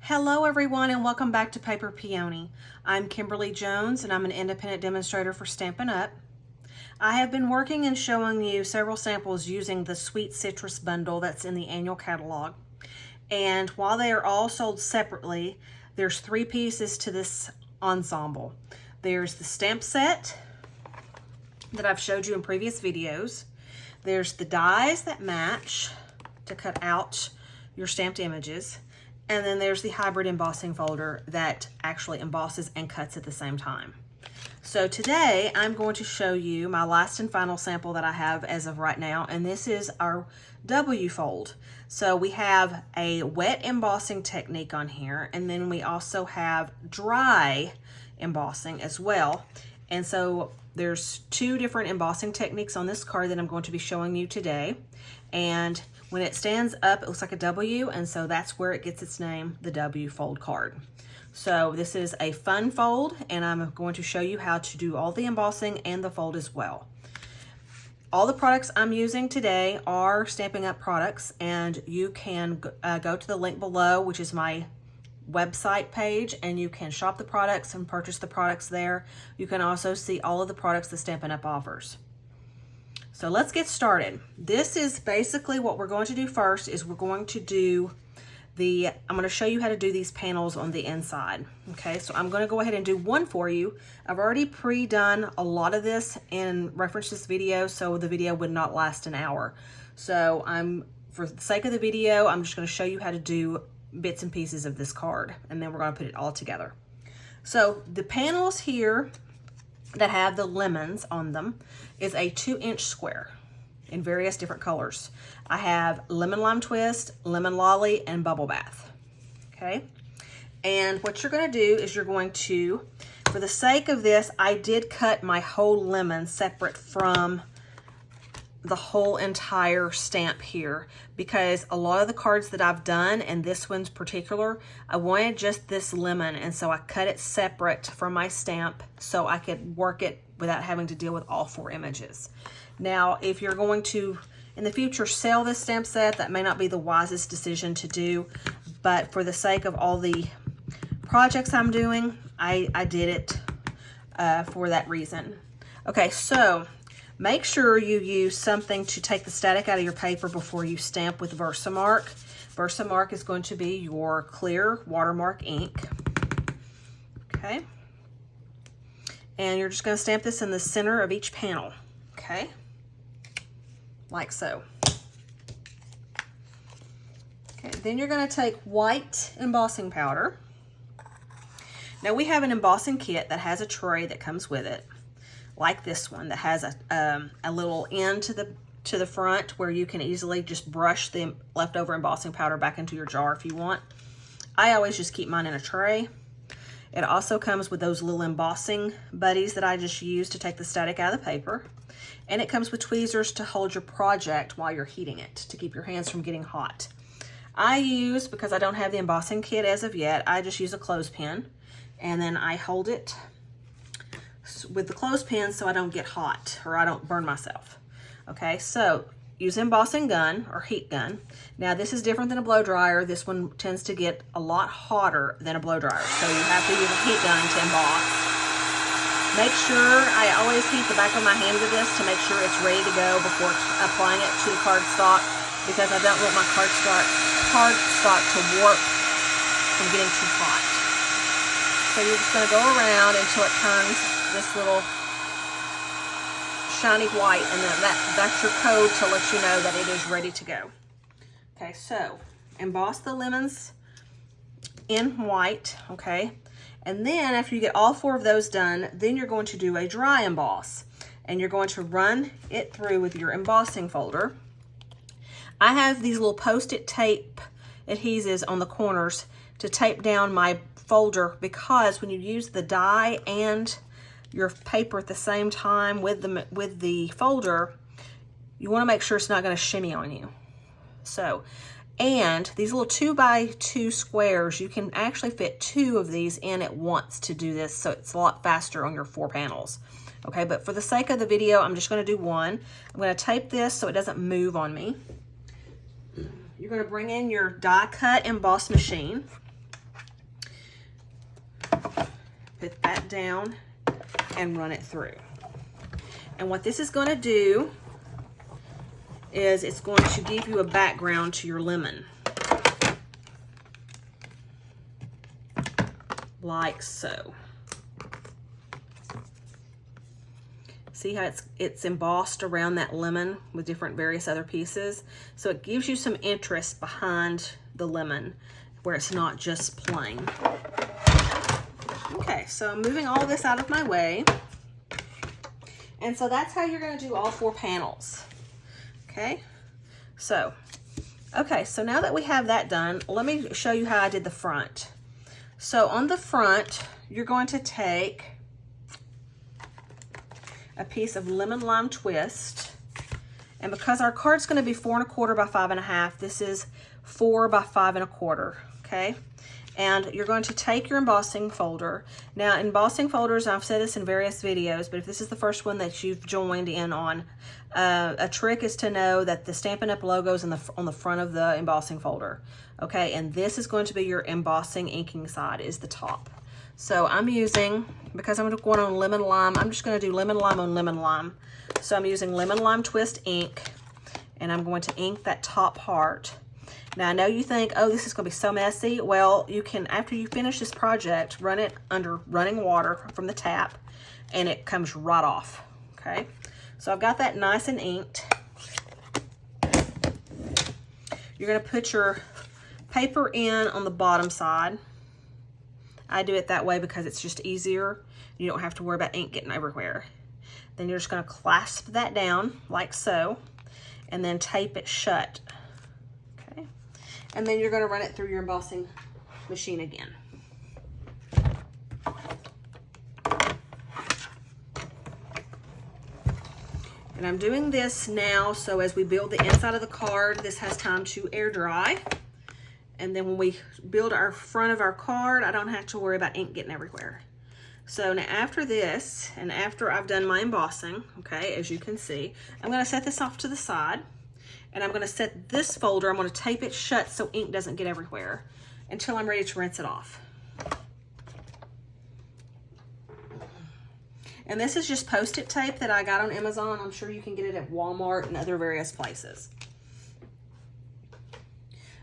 Hello everyone and welcome back to Paper Peony. I'm Kimberly Jones and I'm an independent demonstrator for Stampin' Up. I have been working and showing you several samples using the Sweet Citrus bundle that's in the annual catalog. And while they are all sold separately, there's three pieces to this ensemble. There's the stamp set that I've showed you in previous videos. There's the dies that match to cut out your stamped images. And then there's the hybrid embossing folder that actually embosses and cuts at the same time. So today I'm going to show you my last and final sample that I have as of right now, and this is our W fold. So we have a wet embossing technique on here, and then we also have dry embossing as well. And so there's two different embossing techniques on this card that I'm going to be showing you today. And when it stands up, it looks like a W, and so that's where it gets its name, the W fold card. So this is a fun fold, and I'm going to show you how to do all the embossing and the fold as well. All the products I'm using today are Stampin' Up products, and you can go to the link below, which is my website page, and you can shop the products and purchase the products there. You can also see all of the products that Stampin' Up offers. So let's get started. This is basically what we're going to do first is we're going to do I'm going to show you how to do these panels on the inside. Okay, so I'm going to go ahead and do one for you. I've already pre-done a lot of this and referenced this video, so the video would not last an hour. So for the sake of the video, I'm just going to show you how to do bits and pieces of this card, and then we're going to put it all together. So the panels here that have the lemons on them is a 2-inch square in various different colors. I have lemon lime twist, lemon lolly, and bubble bath. Okay, and what you're going to do is you're going to, for the sake of this, I did cut my whole lemon separate from the whole entire stamp here, because a lot of the cards that I've done, and this one's particular, I wanted just this lemon, and so I cut it separate from my stamp so I could work it without having to deal with all 4 images. Now, if you're going to, in the future, sell this stamp set, that may not be the wisest decision to do, but for the sake of all the projects I'm doing, I did it for that reason. Okay, so make sure you use something to take the static out of your paper before you stamp with Versamark. Versamark is going to be your clear watermark ink. Okay. And you're just going to stamp this in the center of each panel. Okay. Like so. Okay, then you're going to take white embossing powder. Now we have an embossing kit that has a tray that comes with it, like this one, that has a little end to the front where you can easily just brush the leftover embossing powder back into your jar if you want. I always just keep mine in a tray. It also comes with those little embossing buddies that I just used to take the static out of the paper. And it comes with tweezers to hold your project while you're heating it, to keep your hands from getting hot. I use, because I don't have the embossing kit as of yet, I just use a clothespin, and then I hold it with the clothespin so I don't get hot or I don't burn myself. Okay, so use embossing gun or heat gun. Now this is different than a blow dryer. This one tends to get a lot hotter than a blow dryer, so you have to use a heat gun to emboss. Make sure, I always heat the back of my hand with this to make sure it's ready to go before applying it to the cardstock, because I don't want my cardstock to warp from getting too hot. So you're just going to go around until it turns this little shiny white, and then that's your code to let you know that it is ready to go. Okay, so emboss the lemons in white, okay? And then after you get all 4 of those done, then you're going to do a dry emboss, and you're going to run it through with your embossing folder. I have these little post-it tape adhesives on the corners to tape down my folder, because when you use the die and your paper at the same time with the folder, you want to make sure it's not going to shimmy on you. So, and these little 2x2 squares, you can actually fit 2 of these in at once to do this, so it's a lot faster on your 4 panels. Okay, but for the sake of the video, I'm just going to do one. I'm going to tape this so it doesn't move on me. You're going to bring in your die cut emboss machine. put that down and run it through. And what this is going to do is it's going to give you a background to your lemon. Like so. See how it's embossed around that lemon with different various other pieces? So it gives you some interest behind the lemon where it's not just plain. Okay, so I'm moving all this out of my way. And so that's how you're going to do all 4 panels. Okay, so now that we have that done, let me show you how I did the front. So on the front, you're going to take a piece of lemon lime twist, and because our card's going to be 4 1/4 by 5 1/2, this is 4 by 5 1/4. Okay, and you're going to take your embossing folder. Now, embossing folders, I've said this in various videos, but if this is the first one that you've joined in on, a trick is to know that the Stampin' Up! Logo is on the front of the embossing folder. Okay, and this is going to be your embossing inking side, is the top. So I'm using, because I'm going on lemon lime, I'm just going to do lemon lime on lemon lime. So I'm using lemon lime twist ink, and I'm going to ink that top part. Now I know you think, oh, this is going to be so messy. Well, you can, after you finish this project, run it under running water from the tap, and it comes right off. Okay, so I've got that nice and inked. You're going to put your paper in on the bottom side. I do it that way because it's just easier. You don't have to worry about ink getting everywhere. Then you're just going to clasp that down like so, and then tape it shut. Okay, and then you're going to run it through your embossing machine again. And I'm doing this now so as we build the inside of the card, this has time to air dry. And then when we build our front of our card, I don't have to worry about ink getting everywhere. So now after this, and after I've done my embossing, okay, as you can see, I'm going to set this off to the side. And I'm going to set this folder, I'm going to tape it shut so ink doesn't get everywhere until I'm ready to rinse it off. And this is just Post-it tape that I got on Amazon. I'm sure you can get it at Walmart and other various places.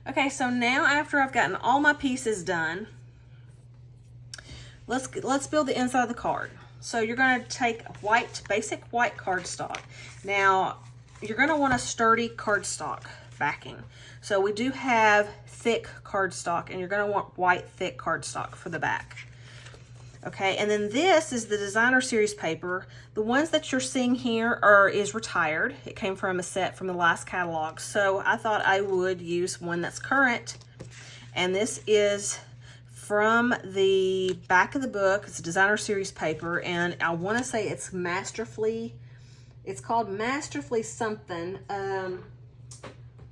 Okay, so now after I've gotten all my pieces done, let's build the inside of the card. So you're going to take basic white cardstock. Now, you're going to want a sturdy cardstock backing. So we do have thick cardstock, and you're going to want white thick cardstock for the back. Okay, and then this is the Designer Series paper. The ones that you're seeing here is retired. It came from a set from the last catalog. So I thought I would use one that's current. And this is from the back of the book. It's a Designer Series paper. And I want to say it's Masterfully. It's called Masterfully something. Let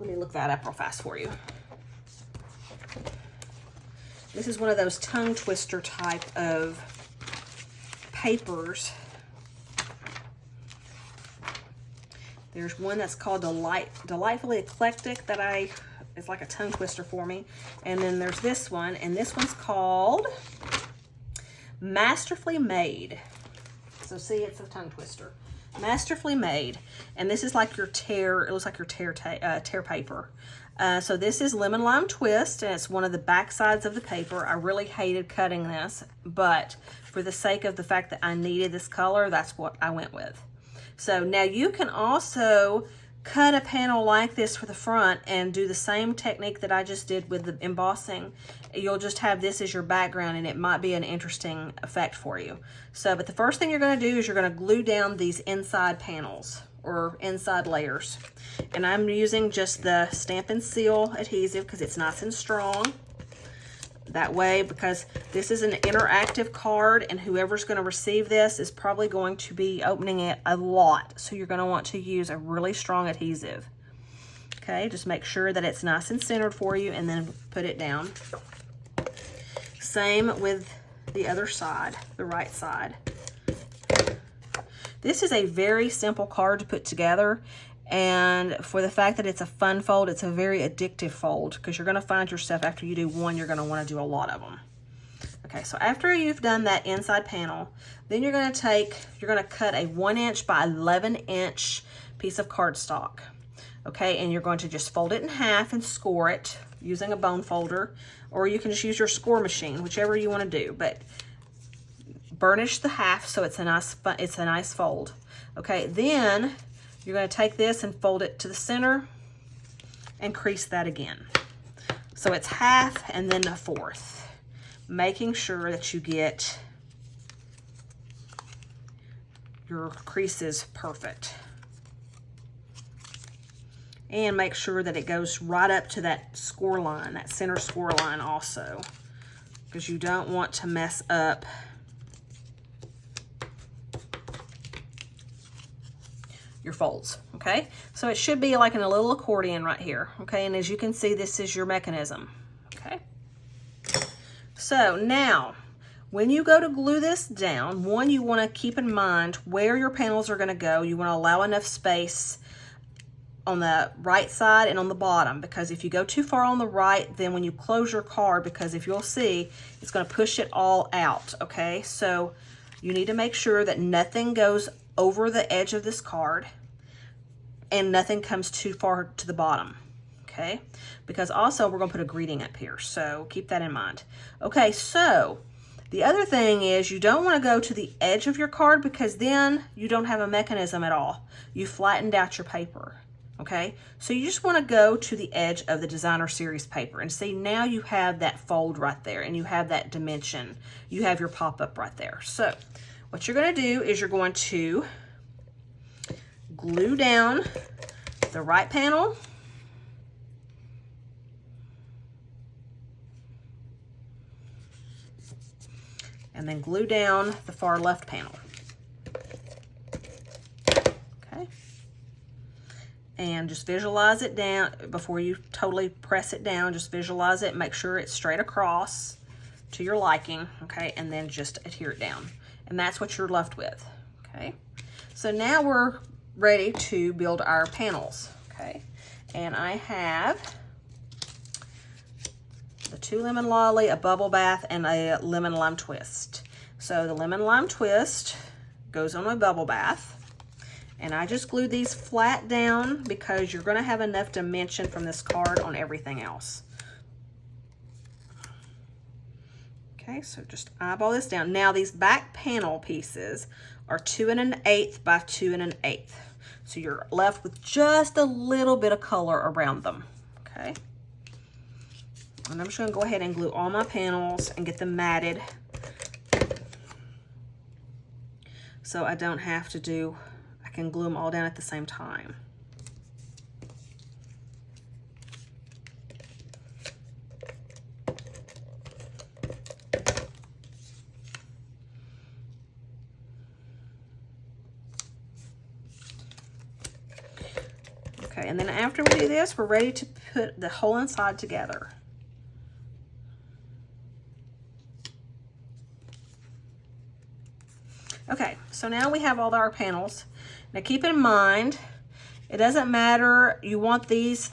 me look that up real fast for you. This is one of those tongue twister type of papers. There's one that's called Delightfully Eclectic that it's like a tongue twister for me. And then there's this one, and this one's called Masterfully Made. So see, it's a tongue twister. Masterfully Made. And this is like your tear, it looks like your tear paper. So this is Lemon Lime Twist, and it's one of the back sides of the paper. I really hated cutting this, but for the sake of the fact that I needed this color, that's what I went with. So now you can also cut a panel like this for the front and do the same technique that I just did with the embossing. You'll just have this as your background, and it might be an interesting effect for you. So, but the first thing you're going to do is you're going to glue down these inside panels or inside layers. And I'm using just the Stampin' Seal adhesive because it's nice and strong. That way, because this is an interactive card, and whoever's going to receive this is probably going to be opening it a lot. So you're going to want to use a really strong adhesive. Okay, just make sure that it's nice and centered for you, and then put it down. Same with the other side, the right side. This is a very simple card to put together, and for the fact that it's a fun fold, it's a very addictive fold, because you're going to find yourself, after you do one, you're going to want to do a lot of them. Okay, so after you've done that inside panel, then you're going to cut a 1 inch by 11 inch piece of cardstock. Okay, and you're going to just fold it in half and score it using a bone folder, or you can just use your score machine, whichever you want to do, but burnish the half so it's a nice fold. Okay, then you're going to take this and fold it to the center and crease that again. So it's half and then a fourth, making sure that you get your creases perfect. And make sure that it goes right up to that score line, that center score line also, because you don't want to mess up your folds, okay? So it should be like in a little accordion right here, okay? And as you can see, this is your mechanism, okay? So now, when you go to glue this down, one, you want to keep in mind where your panels are going to go. You want to allow enough space on the right side and on the bottom, because if you go too far on the right, then when you close your card, because if you'll see, it's going to push it all out, okay? So you need to make sure that nothing goes over the edge of this card and nothing comes too far to the bottom, okay? Because also we're going to put a greeting up here, so keep that in mind. Okay, so the other thing is you don't want to go to the edge of your card, because then you don't have a mechanism at all. You flattened out your paper. Okay, so you just want to go to the edge of the designer series paper and see, now you have that fold right there and you have that dimension. You have your pop-up right there. So what you're going to do is you're going to glue down the right panel, and then glue down the far left panel. Okay. And just visualize it down before you totally press it down. Just visualize it, make sure it's straight across to your liking, okay? And then just adhere it down. And that's what you're left with, okay? So now we're ready to build our panels, okay? And I have the 2 lemon lolly, a bubble bath, and a lemon lime twist. So the lemon lime twist goes on my bubble bath. And I just glued these flat down because you're going to have enough dimension from this card on everything else. Okay, so just eyeball this down. Now these back panel pieces are 2 1/8 by 2 1/8. So you're left with just a little bit of color around them, okay? And I'm just going to go ahead and glue all my panels and get them matted so I don't have to do, I can glue them all down at the same time. Okay, and then after we do this, we're ready to put the whole inside together. Okay, so now we have all our panels. Now keep in mind, it doesn't matter, you want these,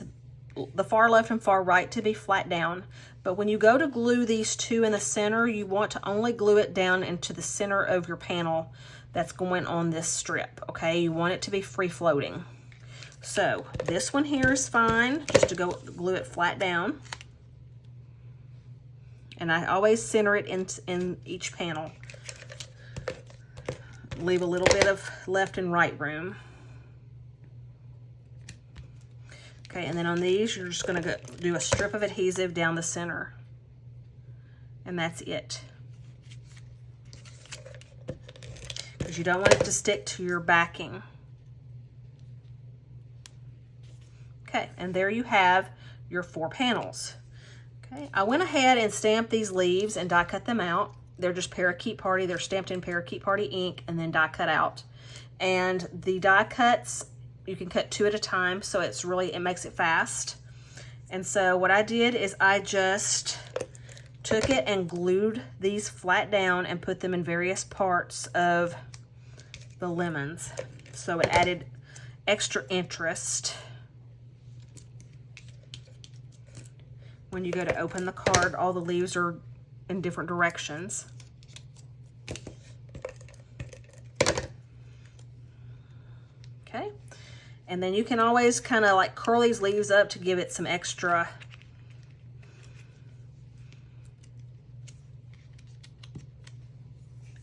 the far left and far right, to be flat down, but when you go to glue these two in the center, you want to only glue it down into the center of your panel that's going on this strip, okay? You want it to be free floating. So this one here is fine, just to go glue it flat down. And I always center it in each panel. Leave a little bit of left and right room. Okay, and then on these, you're just gonna do a strip of adhesive down the center. And that's it. Because you don't want it to stick to your backing. Okay, and there you have your 4 panels. Okay, I went ahead and stamped these leaves and die cut them out. They're just Parakeet Party. They're stamped in Parakeet Party ink and then die cut out. And the die cuts, you can cut 2 at a time, so it makes it fast. And so what I did is I just took it and glued these flat down and put them in various parts of the lemons. So it added extra interest. When you go to open the card, all the leaves are in different directions. Okay, and then you can always kind of like curl these leaves up to give it some extra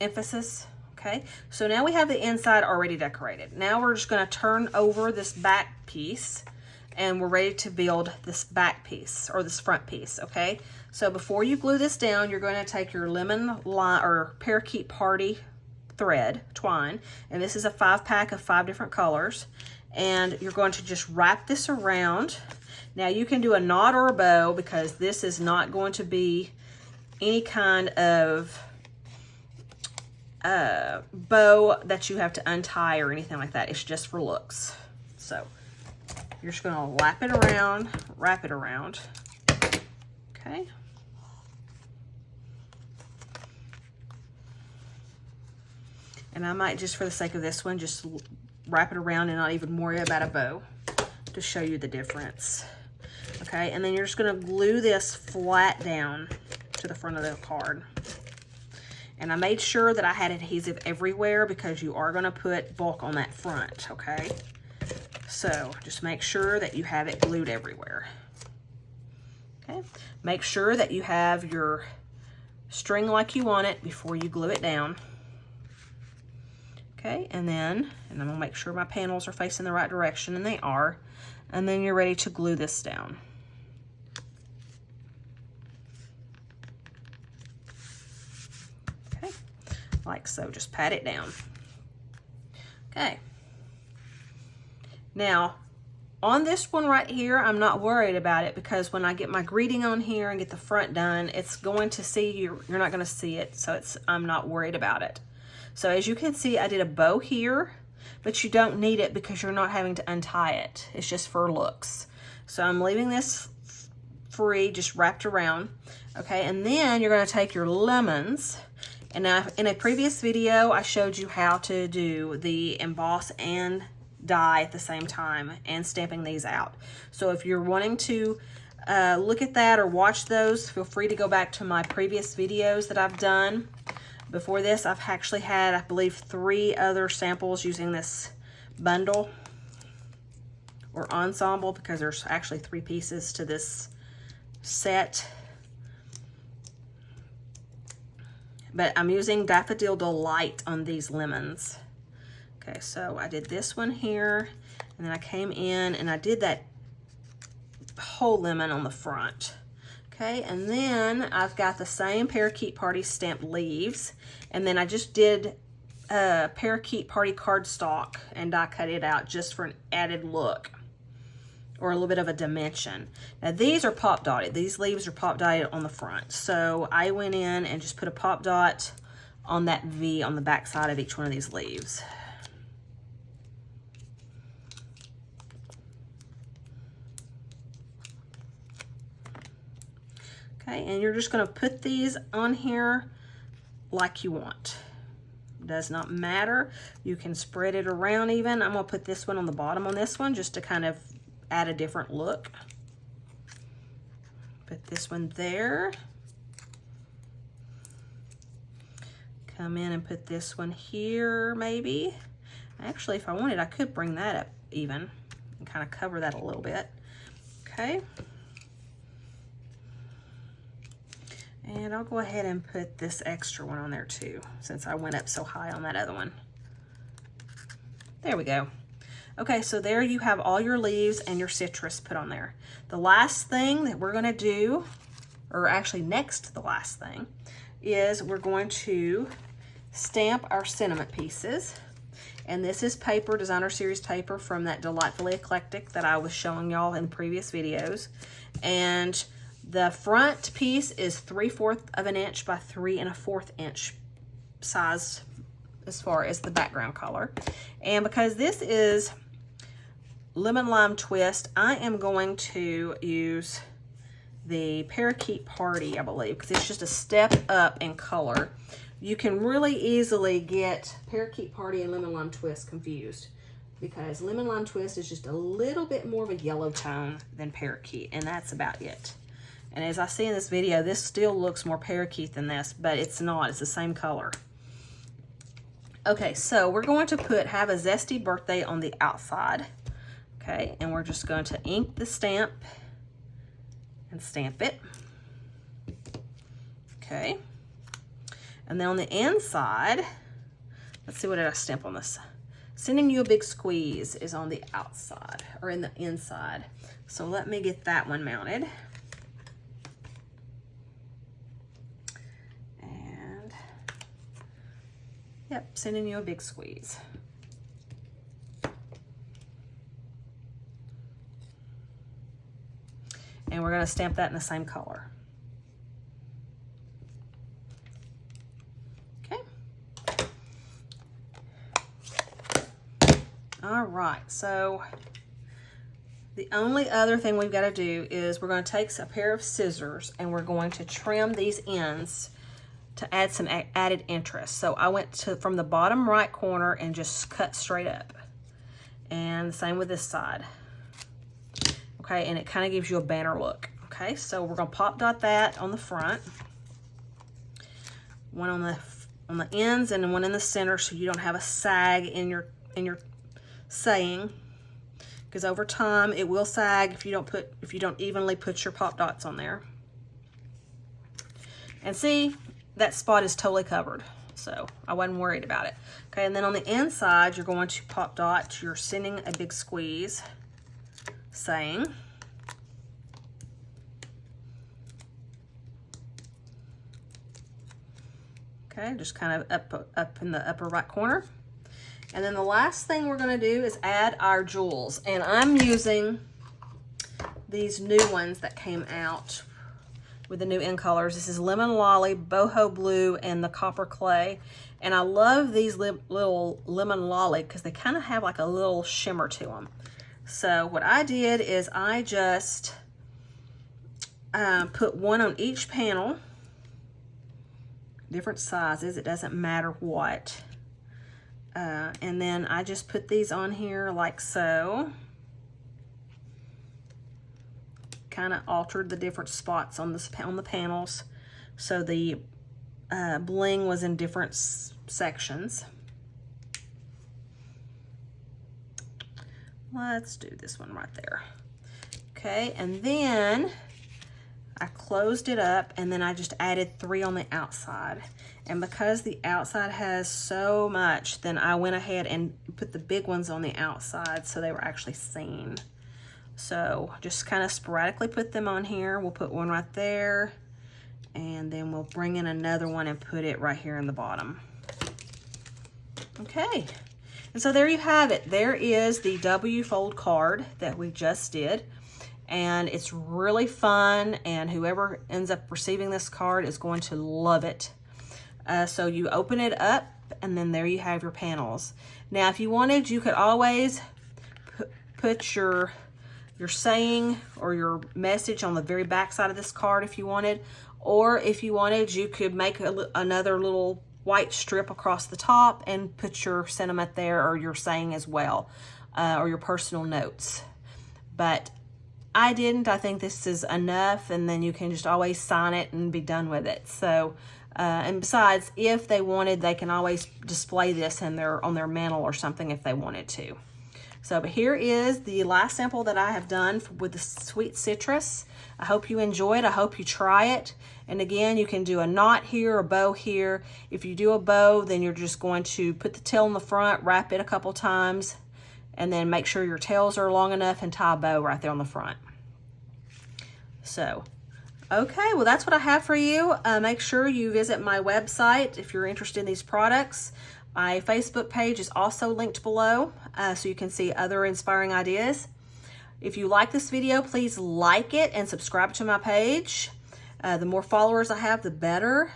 emphasis. Okay, so now we have the inside already decorated. Now we're just going to turn over this back piece and we're ready to build this back piece or this front piece. Okay, so before you glue this down, you're going to take your lemon lime or parakeet party thread twine, and this is a 5-pack of 5 different colors, and you're going to just wrap this around. Now you can do a knot or a bow because this is not going to be any kind of bow that you have to untie or anything like that. It's just for looks. So you're just going to wrap it around. Okay. And I might, just for the sake of this one, just wrap it around and not even worry about a bow to show you the difference. Okay, and then you're just going to glue this flat down to the front of the card. And I made sure that I had adhesive everywhere because you are going to put bulk on that front, okay? So just make sure that you have it glued everywhere. Okay, make sure that you have your string like you want it before you glue it down. Okay, and I'm gonna make sure my panels are facing the right direction, and they are. And then you're ready to glue this down. Okay, like so, just pat it down. Okay. Now, on this one right here, I'm not worried about it because when I get my greeting on here and get the front done, it's going to see, you're not gonna see it, so I'm not worried about it. So as you can see, I did a bow here, but you don't need it because you're not having to untie it. It's just for looks. So I'm leaving this free, just wrapped around. Okay, and then you're gonna take your lemons, and now in a previous video, I showed you how to do the emboss and die at the same time and stamping these out. So if you're wanting to look at that or watch those, feel free to go back to my previous videos that I've done. Before this, I've actually had, I believe, 3 other samples using this bundle or ensemble because there's actually 3 pieces to this set. But I'm using Daffodil Delight on these lemons. Okay, so I did this one here, and then I came in and I did that whole lemon on the front. Okay, and then I've got the same Parakeet Party stamped leaves, and then I just did Parakeet Party cardstock and die cut it out just for an added look or a little bit of a dimension. Now these are pop dotted. These leaves are pop dotted on the front. So I went in and just put a pop dot on that V on the back side of each one of these leaves. Okay, and you're just going to put these on here like you want. Does not matter. You can spread it around even. I'm going to put this one on the bottom on this one just to kind of add a different look. Put this one there. Come in and put this one here maybe. Actually, if I wanted, I could bring that up even and kind of cover that a little bit. Okay. And I'll go ahead and put this extra one on there too, since I went up so high on that other one. There we go. Okay, so there you have all your leaves and your citrus put on there. The last thing that we're gonna do, or actually next to the last thing, is we're going to stamp our sentiment pieces. And this is paper, Designer Series paper from that Delightfully Eclectic that I was showing y'all in previous videos. And the front piece is 3/4 of an inch by 3 1/4 inch size as far as the background color. And because this is Lemon Lime Twist, I am going to use the Parakeet Party, I believe, because it's just a step up in color. You can really easily get Parakeet Party and Lemon Lime Twist confused because Lemon Lime Twist is just a little bit more of a yellow tone than Parakeet, and that's about it. And as I see in this video, this still looks more parakeet than this, but it's not. It's the same color. Okay, so we're going to have a zesty birthday on the outside. Okay, and we're just going to ink the stamp and stamp it. Okay. And then on the inside, let's see, what did I stamp on this? Sending you a big squeeze is on the outside, or in the inside. So let me get that one mounted. And, yep, sending you a big squeeze. And we're gonna stamp that in the same color. All right, so the only other thing we've got to do is we're going to take a pair of scissors and we're going to trim these ends to add some added interest. So I went from the bottom right corner and just cut straight up. And the same with this side. Okay, and it kind of gives you a banner look. Okay, so we're going to pop dot that on the front. One on the ends and one in the center, so you don't have a sag in your saying, because over time it will sag if you don't evenly put your pop dots on there. And see, that spot is totally covered, so I wasn't worried about it. Okay, and then on the inside you're going to pop dot, you're sending a big squeeze saying. Okay, just kind of up in the upper right corner. And then the last thing we're going to do is add our jewels. And I'm using these new ones that came out with the new in colors. This is Lemon Lolly, Boho Blue, and the Copper Clay. And I love these little Lemon Lolly because they kind of have like a little shimmer to them. So what I did is I just put one on each panel, different sizes, it doesn't matter what. And then I just put these on here like so. Kind of altered the different spots on the panels, so the bling was in different sections. Let's do this one right there. Okay, and then I closed it up, and then I just added 3 on the outside. And because the outside has so much, then I went ahead and put the big ones on the outside so they were actually seen. So just kind of sporadically put them on here. We'll put one right there, and then we'll bring in another one and put it right here in the bottom. Okay, and so there you have it. There is the W fold card that we just did. And it's really fun, and whoever ends up receiving this card is going to love it. So you open it up, and then there you have your panels. Now, if you wanted, you could always put your saying or your message on the very back side of this card if you wanted. Or if you wanted, you could make another little white strip across the top and put your sentiment there, or your saying as well, or your personal notes. But I didn't. I think this is enough, and then you can just always sign it and be done with it. So, and besides, if they wanted, they can always display this on their mantle or something if they wanted to. So, but here is the last sample that I have done with the Sweet Citrus. I hope you enjoy it. I hope you try it. And again, you can do a knot here, a bow here. If you do a bow, then you're just going to put the tail in the front, wrap it a couple times, and then make sure your tails are long enough and tie a bow right there on the front. So, okay, well, that's what I have for you. Make sure you visit my website if you're interested in these products. My Facebook page is also linked below, so you can see other inspiring ideas. If you like this video, please like it and subscribe to my page. The more followers I have, the better.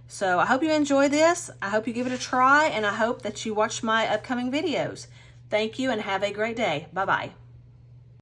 So I hope you enjoy this. I hope you give it a try, and I hope that you watch my upcoming videos. Thank you, and have a great day. Bye-bye.